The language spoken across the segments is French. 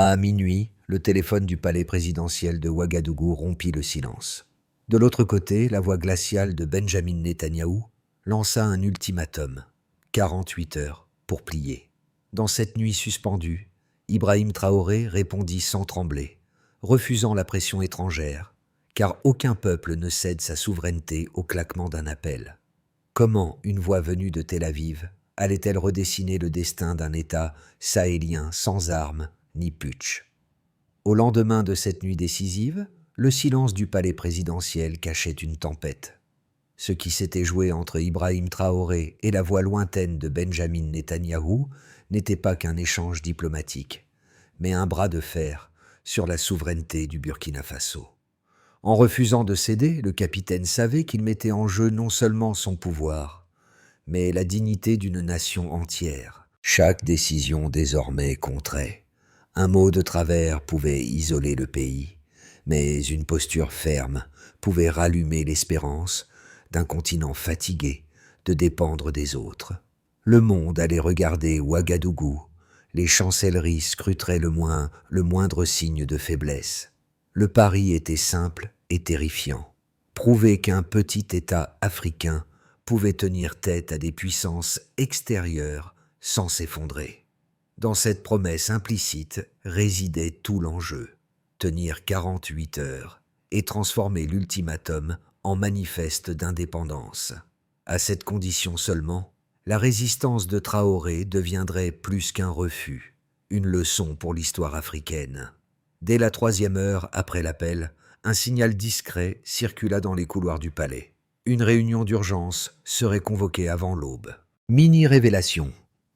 À minuit, le téléphone du palais présidentiel de Ouagadougou rompit le silence. De l'autre côté, la voix glaciale de Benjamin Netanyahou lança un ultimatum. 48 heures pour plier. Dans cette nuit suspendue, Ibrahim Traoré répondit sans trembler, refusant la pression étrangère, car aucun peuple ne cède sa souveraineté au claquement d'un appel. Comment une voix venue de Tel Aviv allait-elle redessiner le destin d'un État sahélien sans armes ni putsch? Au lendemain de cette nuit décisive, le silence du palais présidentiel cachait une tempête. Ce qui s'était joué entre Ibrahim Traoré et la voix lointaine de Benjamin Netanyahou n'était pas qu'un échange diplomatique, mais un bras de fer sur la souveraineté du Burkina Faso. En refusant de céder, le capitaine savait qu'il mettait en jeu non seulement son pouvoir, mais la dignité d'une nation entière. Chaque décision désormais compterait. Un mot de travers pouvait isoler le pays, mais une posture ferme pouvait rallumer l'espérance d'un continent fatigué de dépendre des autres. Le monde allait regarder Ouagadougou, les chancelleries scruteraient le moindre signe de faiblesse. Le pari était simple et terrifiant. Prouver qu'un petit État africain pouvait tenir tête à des puissances extérieures sans s'effondrer. Dans cette promesse implicite résidait tout l'enjeu. Tenir 48 heures et transformer l'ultimatum en manifeste d'indépendance. À cette condition seulement, la résistance de Traoré deviendrait plus qu'un refus, une leçon pour l'histoire africaine. Dès la 3e heure après l'appel, un signal discret circula dans les couloirs du palais. Une réunion d'urgence serait convoquée avant l'aube. Mini-révélation.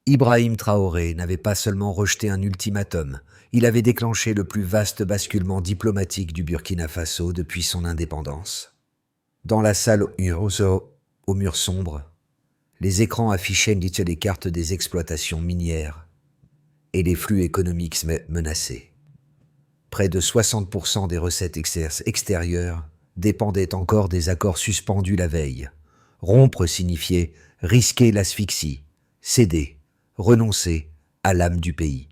Ibrahim Traoré n'avait pas seulement rejeté un ultimatum, il avait déclenché le plus vaste basculement diplomatique du Burkina Faso depuis son indépendance. Dans la salle au mur sombre, les écrans affichaient les cartes des exploitations minières et les flux économiques menacés. Près de 60% des recettes extérieures dépendaient encore des accords suspendus la veille. Rompre signifiait risquer l'asphyxie, céder, renoncer à l'âme du pays.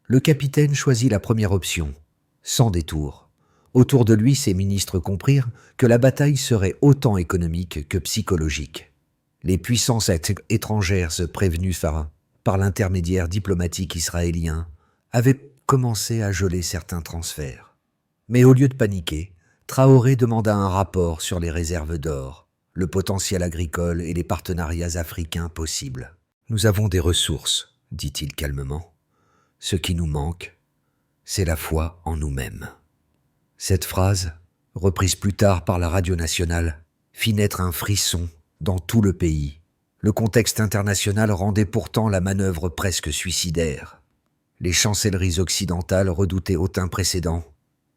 Le capitaine choisit la première option, sans détour. Autour de lui, ses ministres comprirent que la bataille serait autant économique que psychologique. Les puissances étrangères prévenues par l'intermédiaire diplomatique israélien avaient commencé à geler certains transferts. Mais au lieu de paniquer, Traoré demanda un rapport sur les réserves d'or, le potentiel agricole et les partenariats africains possibles. « Nous avons des ressources, dit-il calmement. Ce qui nous manque, c'est la foi en nous-mêmes. » Cette phrase, reprise plus tard par la radio nationale, fit naître un frisson dans tout le pays. Le contexte international rendait pourtant la manœuvre presque suicidaire. Les chancelleries occidentales redoutaient aucun précédent.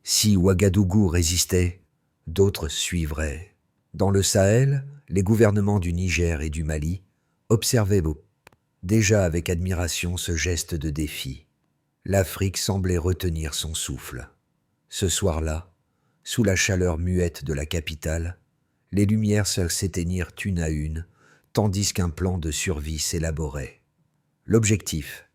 Si Ouagadougou résistait, d'autres suivraient. Dans le Sahel, les gouvernements du Niger et du Mali observaient déjà avec admiration ce geste de défi. L'Afrique semblait retenir son souffle. Ce soir-là, sous la chaleur muette de la capitale, les lumières s'éteignirent une à une, tandis qu'un plan de survie s'élaborait. L'objectif,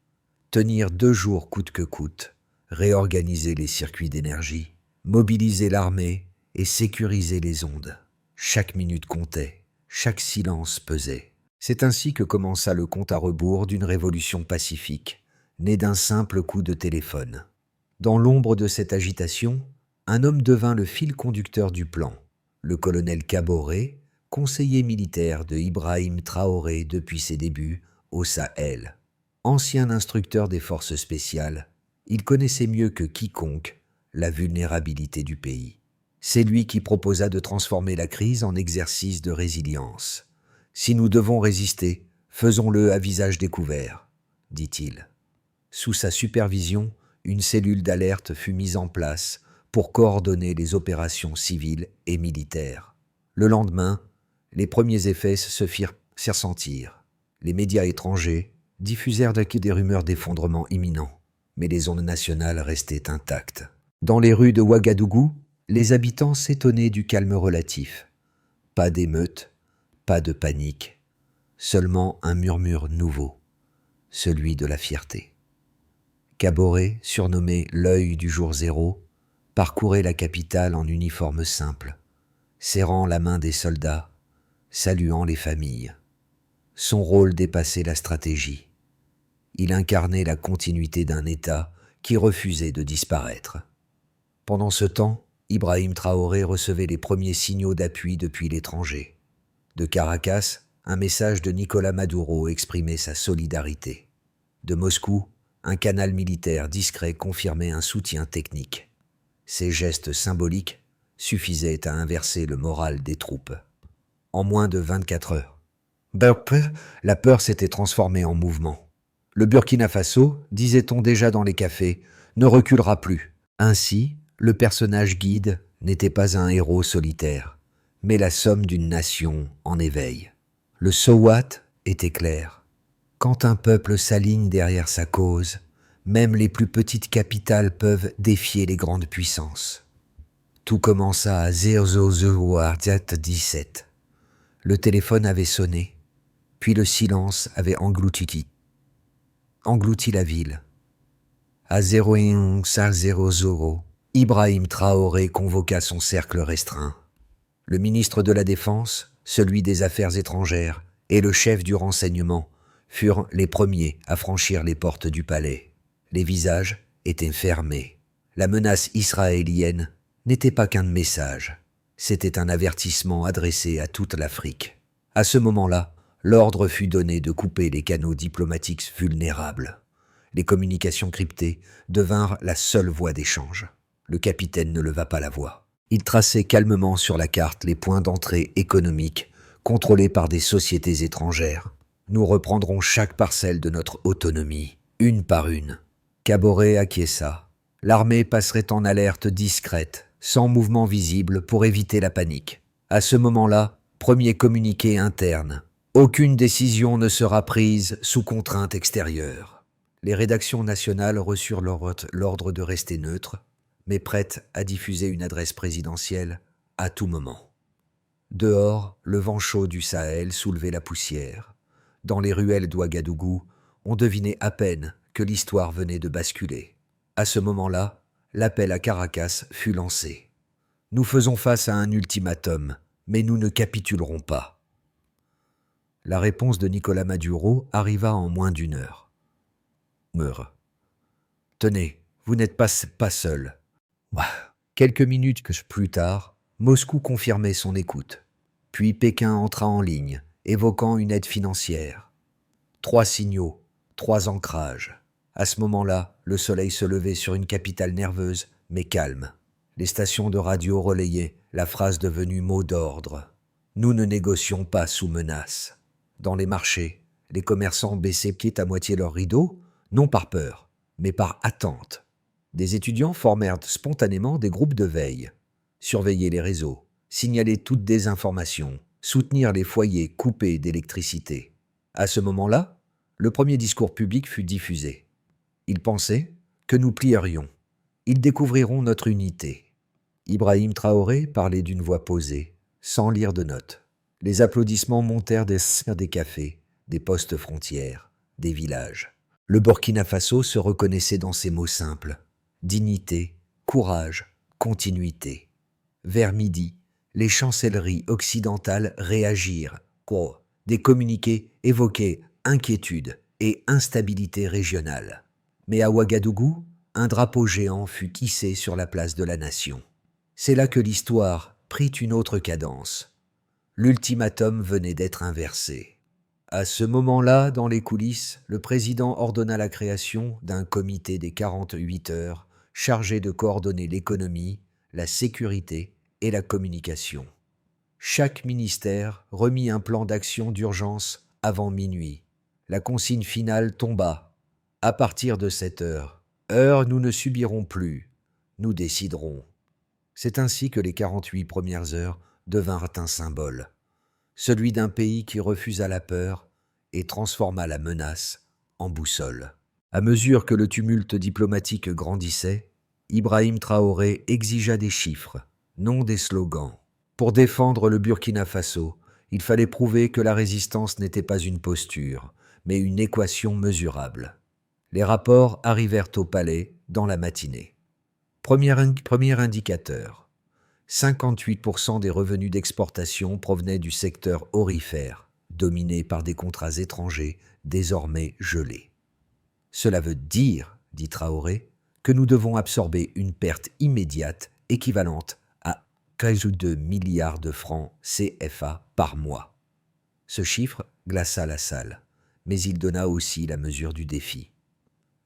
tenir 2 jours coûte que coûte, réorganiser les circuits d'énergie, mobiliser l'armée et sécuriser les ondes. Chaque minute comptait, chaque silence pesait. C'est ainsi que commença le compte à rebours d'une révolution pacifique, née d'un simple coup de téléphone. Dans l'ombre de cette agitation, un homme devint le fil conducteur du plan, le colonel Kaboré, conseiller militaire de Ibrahim Traoré depuis ses débuts au Sahel. Ancien instructeur des forces spéciales, il connaissait mieux que quiconque la vulnérabilité du pays. C'est lui qui proposa de transformer la crise en exercice de résilience. « Si nous devons résister, faisons-le à visage découvert », dit-il. Sous sa supervision, une cellule d'alerte fut mise en place pour coordonner les opérations civiles et militaires. Le lendemain, les premiers effets se firent sentir. Les médias étrangers diffusèrent des rumeurs d'effondrement imminent, mais les ondes nationales restaient intactes. Dans les rues de Ouagadougou, les habitants s'étonnaient du calme relatif. Pas d'émeutes, pas de panique, seulement un murmure nouveau, celui de la fierté. Kaboré, surnommé l'œil du jour zéro, parcourait la capitale en uniforme simple, serrant la main des soldats, saluant les familles. Son rôle dépassait la stratégie. Il incarnait la continuité d'un État qui refusait de disparaître. Pendant ce temps, Ibrahim Traoré recevait les premiers signaux d'appui depuis l'étranger. De Caracas, un message de Nicolás Maduro exprimait sa solidarité. De Moscou, un canal militaire discret confirmait un soutien technique. Ces gestes symboliques suffisaient à inverser le moral des troupes. En moins de 24 heures, la peur s'était transformée en mouvement. Le Burkina Faso, disait-on déjà dans les cafés, ne reculera plus. Ainsi, le personnage guide n'était pas un héros solitaire, mais la somme d'une nation en éveil. Le Sowat était clair. Quand un peuple s'aligne derrière sa cause, même les plus petites capitales peuvent défier les grandes puissances. Tout commença à 0017. Le téléphone avait sonné, puis le silence avait englouti la ville. À 0100, Ibrahim Traoré convoqua son cercle restreint. Le ministre de la Défense, celui des Affaires étrangères et le chef du renseignement furent les premiers à franchir les portes du palais. Les visages étaient fermés. La menace israélienne n'était pas qu'un message, c'était un avertissement adressé à toute l'Afrique. À ce moment-là, l'ordre fut donné de couper les canaux diplomatiques vulnérables. Les communications cryptées devinrent la seule voie d'échange. Le capitaine ne leva pas la voix. Il traçait calmement sur la carte les points d'entrée économiques contrôlés par des sociétés étrangères. Nous reprendrons chaque parcelle de notre autonomie, une par une. Kaboré acquiesça. L'armée passerait en alerte discrète, sans mouvement visible pour éviter la panique. À ce moment-là, premier communiqué interne. Aucune décision ne sera prise sous contrainte extérieure. Les rédactions nationales reçurent l'ordre de rester neutres, mais prêtes à diffuser une adresse présidentielle à tout moment. Dehors, le vent chaud du Sahel soulevait la poussière. Dans les ruelles d'Ouagadougou, on devinait à peine que l'histoire venait de basculer. À ce moment-là, l'appel à Caracas fut lancé. Nous faisons face à un ultimatum, mais nous ne capitulerons pas. La réponse de Nicolás Maduro arriva en moins d'une heure. Tenez, vous n'êtes pas seul. Quelques minutes plus tard, Moscou confirmait son écoute. Puis Pékin entra en ligne, évoquant une aide financière. 3 signaux, 3 ancrages. À ce moment-là, le soleil se levait sur une capitale nerveuse, mais calme. Les stations de radio relayaient la phrase devenue mot d'ordre. Nous ne négocions pas sous menace. Dans les marchés, les commerçants baissaient pied à moitié leurs rideaux, non par peur, mais par attente. Des étudiants formèrent spontanément des groupes de veille, surveillaient les réseaux, signalaient toute désinformation, soutenir les foyers coupés d'électricité. À ce moment-là, le premier discours public fut diffusé. Ils pensaient que nous plierions. Ils découvriront notre unité. Ibrahim Traoré parlait d'une voix posée, sans lire de notes. Les applaudissements montèrent des cafés, des postes frontières, des villages. Le Burkina Faso se reconnaissait dans ces mots simples. Dignité, courage, continuité. Vers midi, les chancelleries occidentales réagirent. Des communiqués évoquaient inquiétude et instabilité régionale. Mais à Ouagadougou, un drapeau géant fut hissé sur la place de la nation. C'est là que l'histoire prit une autre cadence. L'ultimatum venait d'être inversé. À ce moment-là, dans les coulisses, le président ordonna la création d'un comité des 48 heures chargé de coordonner l'économie, la sécurité et la communication. Chaque ministère remit un plan d'action d'urgence avant minuit. La consigne finale tomba. À partir de cette heure, nous ne subirons plus, nous déciderons. C'est ainsi que les 48 premières heures devinrent un symbole, celui d'un pays qui refusa la peur et transforma la menace en boussole. À mesure que le tumulte diplomatique grandissait, Ibrahim Traoré exigea des chiffres, non des slogans. Pour défendre le Burkina Faso, il fallait prouver que la résistance n'était pas une posture, mais une équation mesurable. Les rapports arrivèrent au palais dans la matinée. Premier indicateur. 58% des revenus d'exportation provenaient du secteur aurifère, dominé par des contrats étrangers désormais gelés. Cela veut dire, dit Traoré, que nous devons absorber une perte immédiate équivalente à 2 milliards de francs CFA par mois. Ce chiffre glaça la salle, mais il donna aussi la mesure du défi.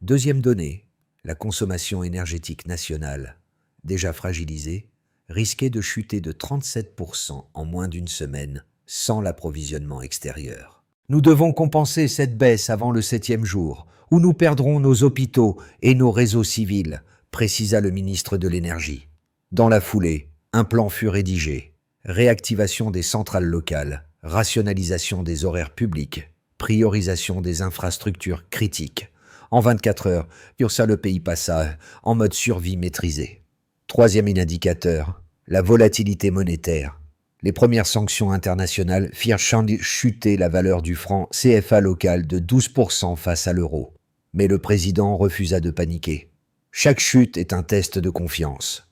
Deuxième donnée, la consommation énergétique nationale, déjà fragilisée, risquait de chuter de 37% en moins d'une semaine sans l'approvisionnement extérieur. Nous devons compenser cette baisse avant le 7e jour, où nous perdrons nos hôpitaux et nos réseaux civils, précisa le ministre de l'Énergie. Dans la foulée, un plan fut rédigé. Réactivation des centrales locales, rationalisation des horaires publics, priorisation des infrastructures critiques. En 24 heures, le pays passa en mode survie maîtrisé. Troisième indicateur, la volatilité monétaire. Les premières sanctions internationales firent chuter la valeur du franc CFA local de 12% face à l'euro. Mais le président refusa de paniquer. Chaque chute est un test de confiance,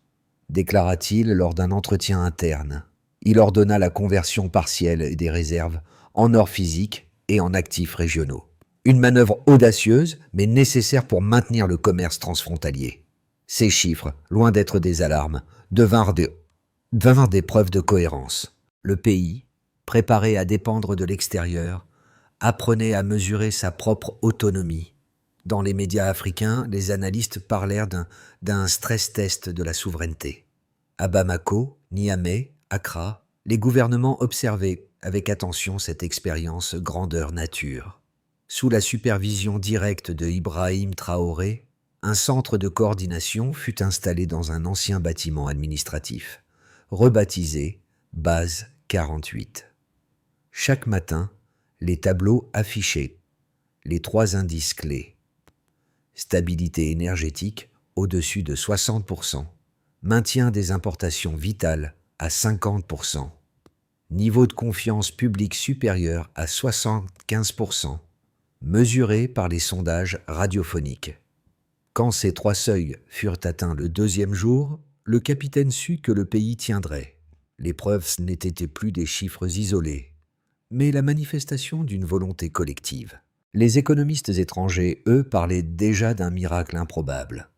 déclara-t-il lors d'un entretien interne. Il ordonna la conversion partielle des réserves en or physique et en actifs régionaux. Une manœuvre audacieuse, mais nécessaire pour maintenir le commerce transfrontalier. Ces chiffres, loin d'être des alarmes, devinrent des preuves de cohérence. Le pays, préparé à dépendre de l'extérieur, apprenait à mesurer sa propre autonomie. Dans les médias africains, les analystes parlèrent d'un stress test de la souveraineté. À Bamako, Niamey, Accra, les gouvernements observaient avec attention cette expérience grandeur nature. Sous la supervision directe de Ibrahim Traoré, un centre de coordination fut installé dans un ancien bâtiment administratif, rebaptisé Base 48. Chaque matin, les tableaux affichaient les 3 indices clés. Stabilité énergétique au-dessus de 60%, maintien des importations vitales à 50%, niveau de confiance publique supérieur à 75%, mesuré par les sondages radiophoniques. Quand ces 3 seuils furent atteints le 2e jour, le capitaine sut que le pays tiendrait. Les preuves n'étaient plus des chiffres isolés, mais la manifestation d'une volonté collective. Les économistes étrangers, eux, parlaient déjà d'un miracle improbable.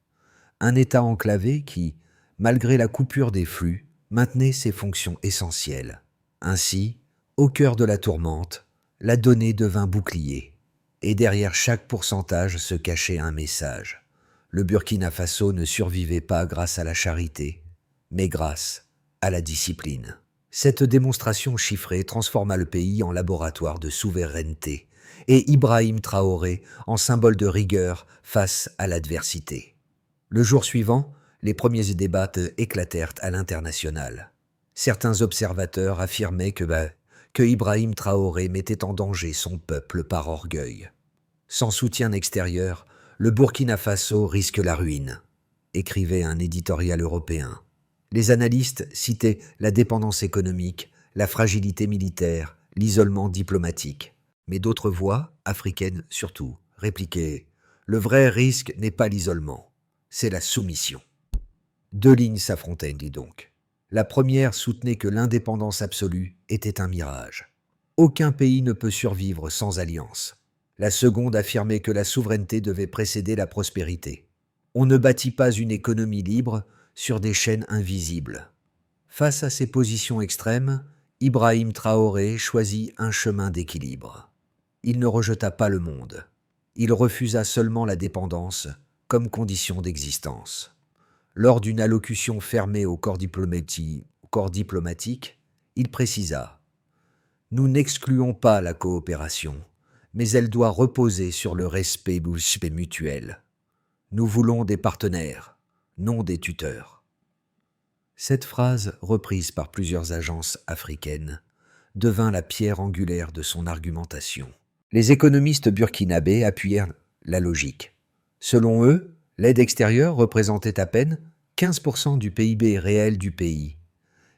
Un État enclavé qui, malgré la coupure des flux, maintenait ses fonctions essentielles. Ainsi, au cœur de la tourmente, la donnée devint bouclier. Et derrière chaque pourcentage se cachait un message. Le Burkina Faso ne survivait pas grâce à la charité, mais grâce à la discipline. Cette démonstration chiffrée transforma le pays en laboratoire de souveraineté et Ibrahim Traoré en symbole de rigueur face à l'adversité. Le jour suivant, les premiers débats éclatèrent à l'international. Certains observateurs affirmaient que Ibrahim Traoré mettait en danger son peuple par orgueil. Sans soutien extérieur, le Burkina Faso risque la ruine, écrivait un éditorial européen. Les analystes citaient la dépendance économique, la fragilité militaire, l'isolement diplomatique. Mais d'autres voix, africaines surtout, répliquaient « Le vrai risque n'est pas l'isolement, c'est la soumission ». 2 lignes s'affrontaient, dis donc. La première soutenait que l'indépendance absolue était un mirage. Aucun pays ne peut survivre sans alliance. La seconde affirmait que la souveraineté devait précéder la prospérité. On ne bâtit pas une économie libre sur des chaînes invisibles. Face à ces positions extrêmes, Ibrahim Traoré choisit un chemin d'équilibre. Il ne rejeta pas le monde. Il refusa seulement la dépendance comme condition d'existence. Lors d'une allocution fermée au corps diplomatique, il précisa « Nous n'excluons pas la coopération, mais elle doit reposer sur le respect mutuel. Nous voulons des partenaires, non des tuteurs. » Cette phrase, reprise par plusieurs agences africaines, devint la pierre angulaire de son argumentation. Les économistes burkinabés appuyèrent la logique. Selon eux, l'aide extérieure représentait à peine 15% du PIB réel du pays,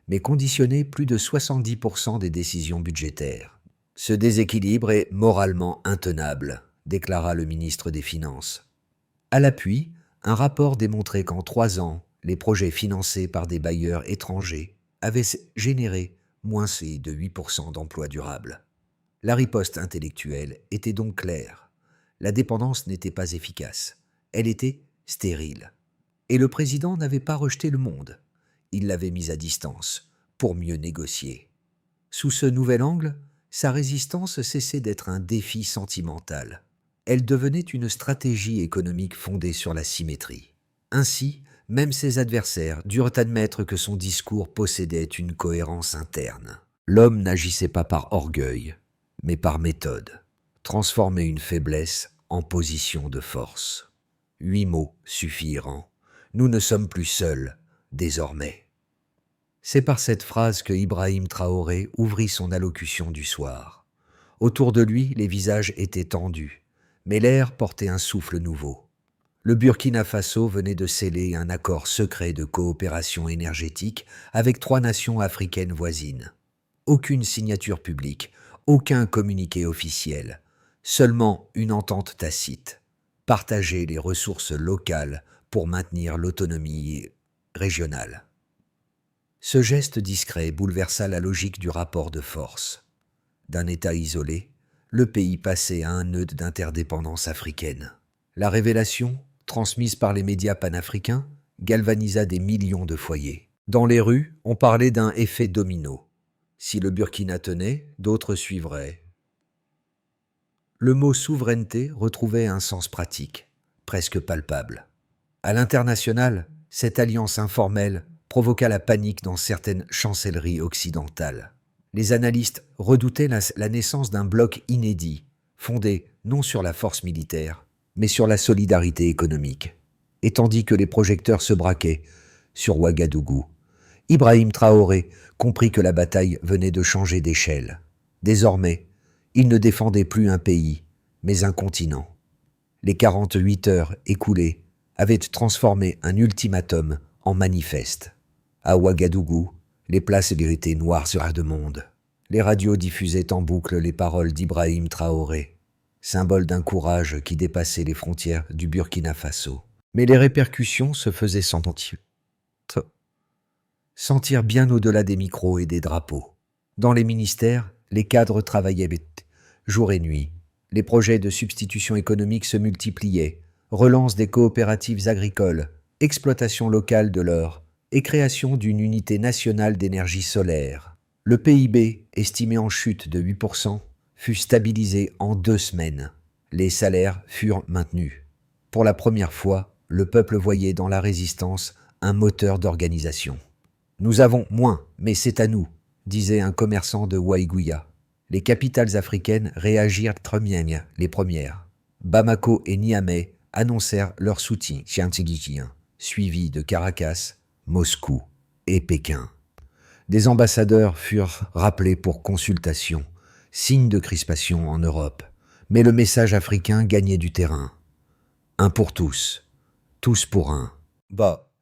mais conditionnait plus de 70% des décisions budgétaires. Ce déséquilibre est moralement intenable, déclara le ministre des Finances. À l'appui, un rapport démontrait qu'en 3 ans, les projets financés par des bailleurs étrangers avaient généré moins de 8% d'emplois durables. La riposte intellectuelle était donc claire. La dépendance n'était pas efficace. Elle était stérile. Et le président n'avait pas rejeté le monde. Il l'avait mis à distance pour mieux négocier. Sous ce nouvel angle, sa résistance cessait d'être un défi sentimental. Elle devenait une stratégie économique fondée sur la symétrie. Ainsi, même ses adversaires durent admettre que son discours possédait une cohérence interne. L'homme n'agissait pas par orgueil, mais par méthode. Transformer une faiblesse en position de force. 8 mots suffiront. Nous ne sommes plus seuls, désormais. C'est par cette phrase que Ibrahim Traoré ouvrit son allocution du soir. Autour de lui, les visages étaient tendus, mais l'air portait un souffle nouveau. Le Burkina Faso venait de sceller un accord secret de coopération énergétique avec 3 nations africaines voisines. Aucune signature publique, aucun communiqué officiel, seulement une entente tacite. Partager les ressources locales pour maintenir l'autonomie régionale. Ce geste discret bouleversa la logique du rapport de force. D'un État isolé, le pays passait à un nœud d'interdépendance africaine. La révélation, transmise par les médias panafricains, galvanisa des millions de foyers. Dans les rues, on parlait d'un effet domino. Si le Burkina tenait, d'autres suivraient. Le mot souveraineté retrouvait un sens pratique, presque palpable. À l'international, cette alliance informelle provoqua la panique dans certaines chancelleries occidentales. Les analystes redoutaient la naissance d'un bloc inédit, fondé non sur la force militaire, mais sur la solidarité économique. Et tandis que les projecteurs se braquaient sur Ouagadougou, Ibrahim Traoré comprit que la bataille venait de changer d'échelle. Désormais, il ne défendait plus un pays, mais un continent. Les 48 heures écoulées avaient transformé un ultimatum en manifeste. À Ouagadougou, les places étaient noires sur de monde. Les radios diffusaient en boucle les paroles d'Ibrahim Traoré, symbole d'un courage qui dépassait les frontières du Burkina Faso. Mais les répercussions se faisaient sentir bien au-delà des micros et des drapeaux. Dans les ministères, les cadres travaillaient jour et nuit. Les projets de substitution économique se multipliaient, relance des coopératives agricoles, exploitation locale de l'or et création d'une unité nationale d'énergie solaire. Le PIB, estimé en chute de 8%, fut stabilisé en 2 semaines. Les salaires furent maintenus. Pour la première fois, le peuple voyait dans la résistance un moteur d'organisation. « Nous avons moins, mais c'est à nous », disait un commerçant de Waïgouya. Les capitales africaines réagirent les premières. Bamako et Niamey annoncèrent leur soutien scientifique, suivi de Caracas, Moscou et Pékin. Des ambassadeurs furent rappelés pour consultation, signe de crispation en Europe. Mais le message africain gagnait du terrain. Un pour tous pour un.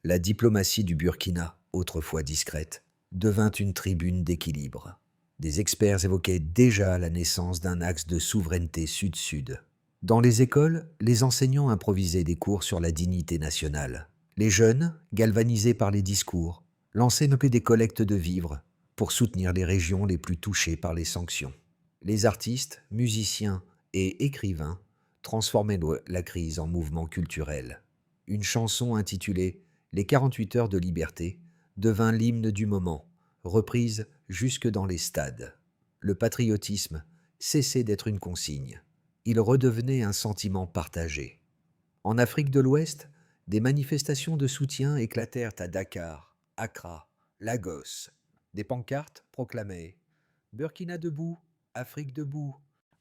La diplomatie du Burkina, autrefois discrète, devint une tribune d'équilibre. Des experts évoquaient déjà la naissance d'un axe de souveraineté sud-sud. Dans les écoles, les enseignants improvisaient des cours sur la dignité nationale. Les jeunes, galvanisés par les discours, lançaient des collectes de vivres pour soutenir les régions les plus touchées par les sanctions. Les artistes, musiciens et écrivains transformaient la crise en mouvement culturel. Une chanson intitulée « Les 48 heures de liberté » devint l'hymne du moment, reprise jusque dans les stades. Le patriotisme cessait d'être une consigne. Il redevenait un sentiment partagé. En Afrique de l'Ouest, des manifestations de soutien éclatèrent à Dakar, Accra, Lagos. Des pancartes proclamaient « Burkina debout, Afrique debout ».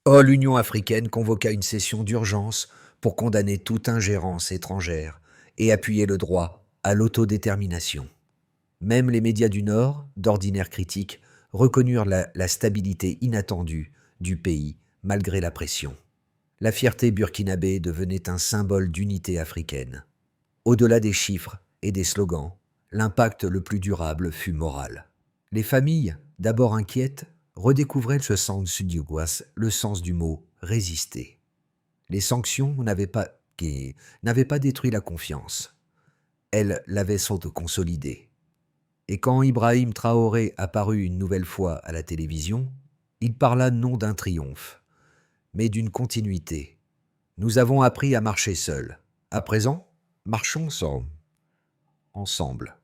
L'Union africaine convoqua une session d'urgence pour condamner toute ingérence étrangère et appuyer le droit à l'autodétermination. Même les médias du Nord, d'ordinaire critiques, reconnurent la stabilité inattendue du pays malgré la pression. La fierté burkinabé devenait un symbole d'unité africaine. Au-delà des chiffres et des slogans, l'impact le plus durable fut moral. Les familles, d'abord inquiètes, redécouvraient le sens du mot « résister ». Les sanctions n'avaient pas détruit la confiance. Elles l'avaient consolidée. Et quand Ibrahim Traoré apparut une nouvelle fois à la télévision, il parla non d'un triomphe, mais d'une continuité. Nous avons appris à marcher seuls. À présent, marchons ensemble.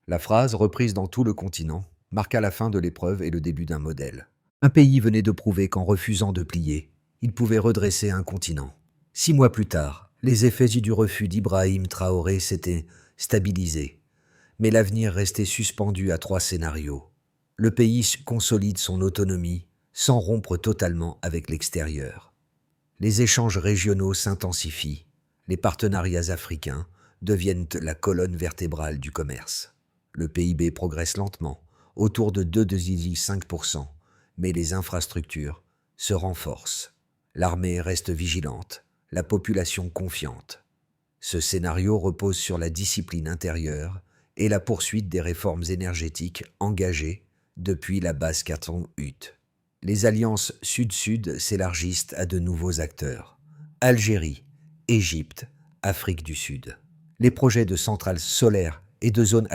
La phrase, reprise dans tout le continent, marqua la fin de l'épreuve et le début d'un modèle. Un pays venait de prouver qu'en refusant de plier, il pouvait redresser un continent. 6 mois plus tard, les effets du refus d'Ibrahim Traoré s'étaient stabilisés. Mais l'avenir restait suspendu à 3 scénarios. Le pays consolide son autonomie sans rompre totalement avec l'extérieur. Les échanges régionaux s'intensifient. Les partenariats africains deviennent la colonne vertébrale du commerce. Le PIB progresse lentement, autour de 2,5%, mais les infrastructures se renforcent. L'armée reste vigilante, la population confiante. Ce scénario repose sur la discipline intérieure et la poursuite des réformes énergétiques engagées depuis la base Carton Hut. Les alliances Sud-Sud s'élargissent à de nouveaux acteurs. Algérie, Égypte, Afrique du Sud. Les projets de centrales solaires et de zones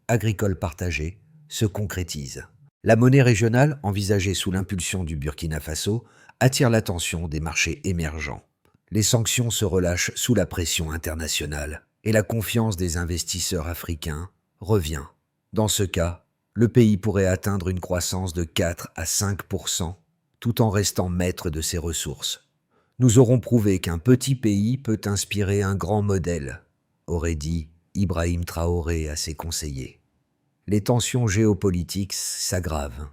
agricoles partagées se concrétisent. La monnaie régionale, envisagée sous l'impulsion du Burkina Faso, attire l'attention des marchés émergents. Les sanctions se relâchent sous la pression internationale et la confiance des investisseurs africains revient. Dans ce cas, le pays pourrait atteindre une croissance de 4 à 5%, tout en restant maître de ses ressources. Nous aurons prouvé qu'un petit pays peut inspirer un grand modèle, aurait dit Ibrahim Traoré à ses conseillers. Les tensions géopolitiques s'aggravent.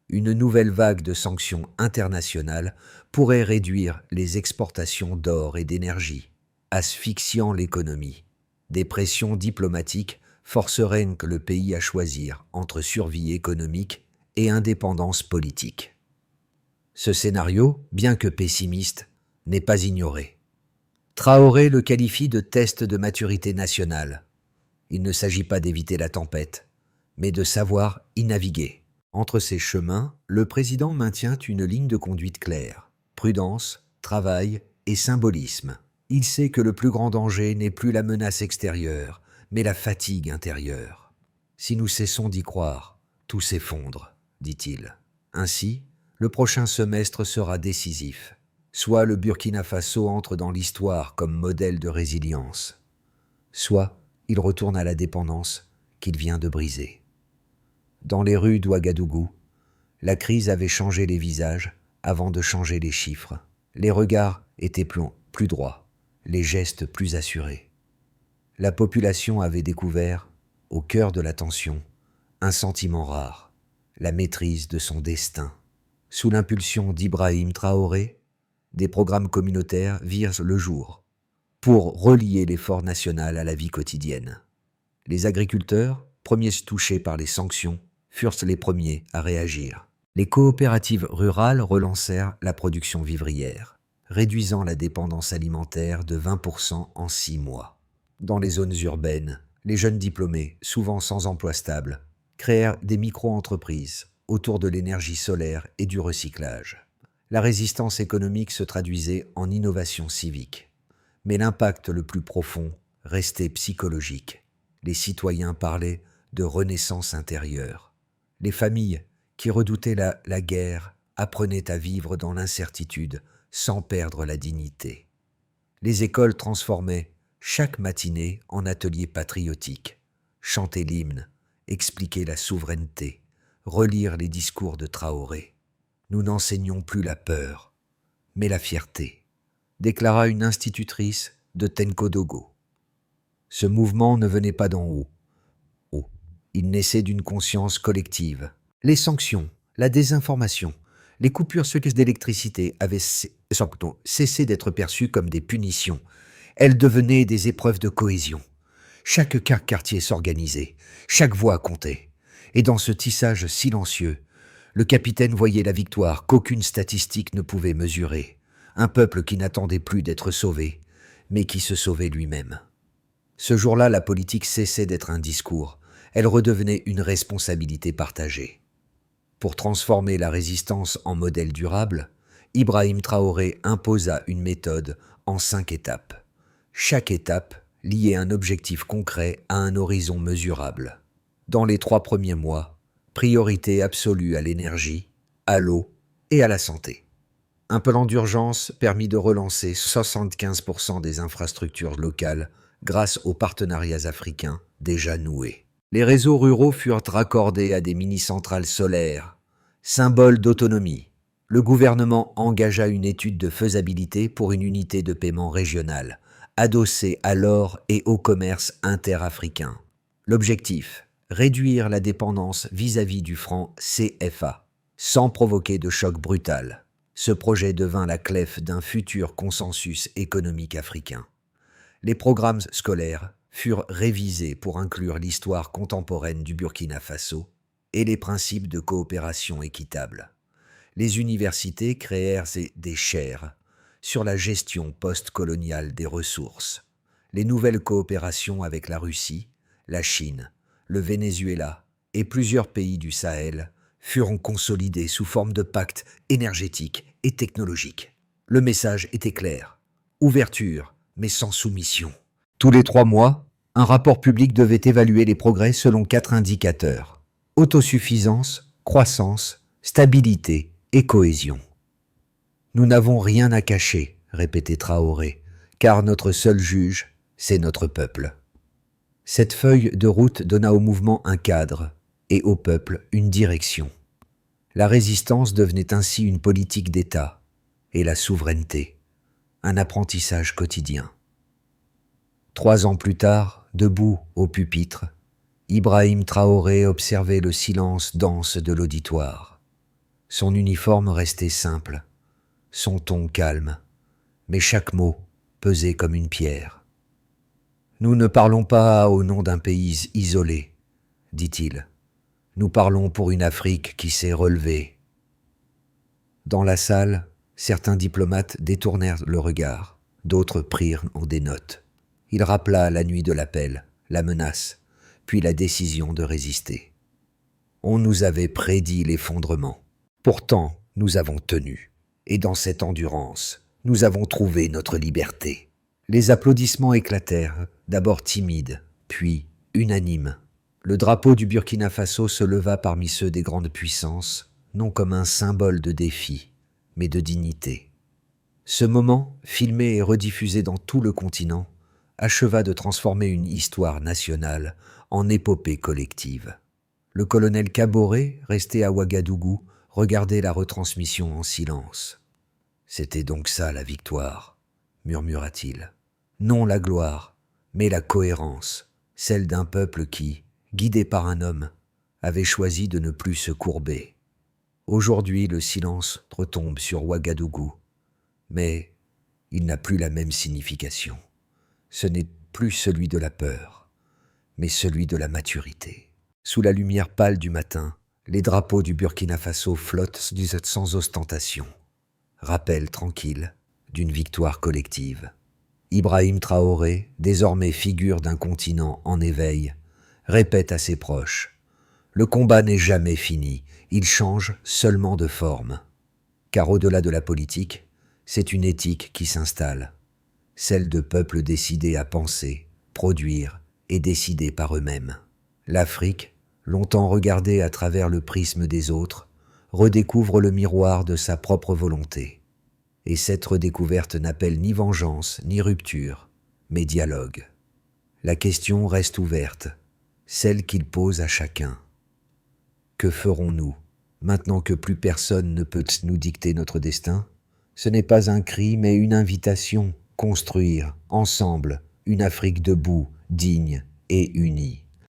Une nouvelle vague de sanctions internationales pourrait réduire les exportations d'or et d'énergie, asphyxiant l'économie. Des pressions diplomatiques forceraient le pays à choisir entre survie économique et indépendance politique. Ce scénario, bien que pessimiste, n'est pas ignoré. Traoré le qualifie de test de maturité nationale. Il ne s'agit pas d'éviter la tempête, mais de savoir y naviguer. Entre ces chemins, le président maintient une ligne de conduite claire. Prudence, travail et symbolisme. Il sait que le plus grand danger n'est plus la menace extérieure, mais la fatigue intérieure. Si nous cessons d'y croire, tout s'effondre, dit-il. Ainsi, le prochain semestre sera décisif. Soit le Burkina Faso entre dans l'histoire comme modèle de résilience, soit il retourne à la dépendance qu'il vient de briser. Dans les rues d'Ouagadougou, la crise avait changé les visages avant de changer les chiffres. Les regards étaient plus droits, les gestes plus assurés. La population avait découvert, au cœur de la tension, un sentiment rare, la maîtrise de son destin. Sous l'impulsion d'Ibrahim Traoré, des programmes communautaires virent le jour pour relier l'effort national à la vie quotidienne. Les agriculteurs, premiers touchés par les sanctions, furent les premiers à réagir. Les coopératives rurales relancèrent la production vivrière, réduisant la dépendance alimentaire de 20% en 6 mois. Dans les zones urbaines, les jeunes diplômés, souvent sans emploi stable, créèrent des micro-entreprises autour de l'énergie solaire et du recyclage. La résistance économique se traduisait en innovation civique, mais l'impact le plus profond restait psychologique. Les citoyens parlaient de renaissance intérieure. Les familles qui redoutaient la guerre apprenaient à vivre dans l'incertitude sans perdre la dignité. Les écoles transformaient chaque matinée en atelier patriotique, chanter l'hymne, expliquer la souveraineté, relire les discours de Traoré. Nous n'enseignons plus la peur, mais la fierté, déclara une institutrice de Tenkodogo. Ce mouvement ne venait pas d'en haut. Il naissait d'une conscience collective. Les sanctions, la désinformation, les coupures d'électricité avaient cessé d'être perçues comme des punitions. Elles devenaient des épreuves de cohésion. Chaque quartier s'organisait, chaque voix comptait. Et dans ce tissage silencieux, le capitaine voyait la victoire qu'aucune statistique ne pouvait mesurer. Un peuple qui n'attendait plus d'être sauvé, mais qui se sauvait lui-même. Ce jour-là, la politique cessait d'être un discours. Elle redevenait une responsabilité partagée. Pour transformer la résistance en modèle durable, Ibrahim Traoré imposa une méthode en 5 étapes. Chaque étape liait un objectif concret à un horizon mesurable. Dans les 3 premiers mois, priorité absolue à l'énergie, à l'eau et à la santé. Un plan d'urgence permit de relancer 75% des infrastructures locales grâce aux partenariats africains déjà noués. Les réseaux ruraux furent raccordés à des mini-centrales solaires, symbole d'autonomie. Le gouvernement engagea une étude de faisabilité pour une unité de paiement régionale, adossée à l'or et au commerce interafricain. L'objectif, réduire la dépendance vis-à-vis du franc CFA, sans provoquer de choc brutal. Ce projet devint la clef d'un futur consensus économique africain. Les programmes scolaires furent révisés pour inclure l'histoire contemporaine du Burkina Faso et les principes de coopération équitable. Les universités créèrent des chaires sur la gestion post-coloniale des ressources. Les nouvelles coopérations avec la Russie, la Chine, le Venezuela et plusieurs pays du Sahel furent consolidées sous forme de pactes énergétiques et technologiques. Le message était clair, ouverture, mais sans soumission. Tous les 3 mois, un rapport public devait évaluer les progrès selon 4 indicateurs: autosuffisance, croissance, stabilité et cohésion. Nous n'avons rien à cacher, répétait Traoré, car notre seul juge, c'est notre peuple. Cette feuille de route donna au mouvement un cadre et au peuple une direction. La résistance devenait ainsi une politique d'État et la souveraineté, un apprentissage quotidien. 3 ans plus tard, debout au pupitre, Ibrahim Traoré observait le silence dense de l'auditoire. Son uniforme restait simple, son ton calme, mais chaque mot pesait comme une pierre. « Nous ne parlons pas au nom d'un pays isolé, dit-il. Nous parlons pour une Afrique qui s'est relevée. » Dans la salle, certains diplomates détournèrent le regard, d'autres prirent des notes. Il rappela la nuit de l'appel, la menace, puis la décision de résister. On nous avait prédit l'effondrement. Pourtant, nous avons tenu. Et dans cette endurance, nous avons trouvé notre liberté. Les applaudissements éclatèrent, d'abord timides, puis unanimes. Le drapeau du Burkina Faso se leva parmi ceux des grandes puissances, non comme un symbole de défi, mais de dignité. Ce moment, filmé et rediffusé dans tout le continent, acheva de transformer une histoire nationale en épopée collective. Le colonel Kaboré, resté à Ouagadougou, regardait la retransmission en silence. « C'était donc ça la victoire, » murmura-t-il. « Non la gloire, mais la cohérence, celle d'un peuple qui, guidé par un homme, avait choisi de ne plus se courber. Aujourd'hui, le silence retombe sur Ouagadougou, mais il n'a plus la même signification. Ce n'est plus celui de la peur, mais celui de la maturité. Sous la lumière pâle du matin, les drapeaux du Burkina Faso flottent sans ostentation. Rappel tranquille d'une victoire collective. Ibrahim Traoré, désormais figure d'un continent en éveil, répète à ses proches « Le combat n'est jamais fini, il change seulement de forme. » Car au-delà de la politique, c'est une éthique qui s'installe, celle de peuples décidés à penser, produire et décider par eux-mêmes. L'Afrique, longtemps regardée à travers le prisme des autres, redécouvre le miroir de sa propre volonté. Et cette redécouverte n'appelle ni vengeance ni rupture, mais dialogue. La question reste ouverte, celle qu'il pose à chacun. Que ferons-nous, maintenant que plus personne ne peut nous dicter notre destin? Ce n'est pas un cri, mais une invitation, construire, ensemble, une Afrique debout, digne et unie.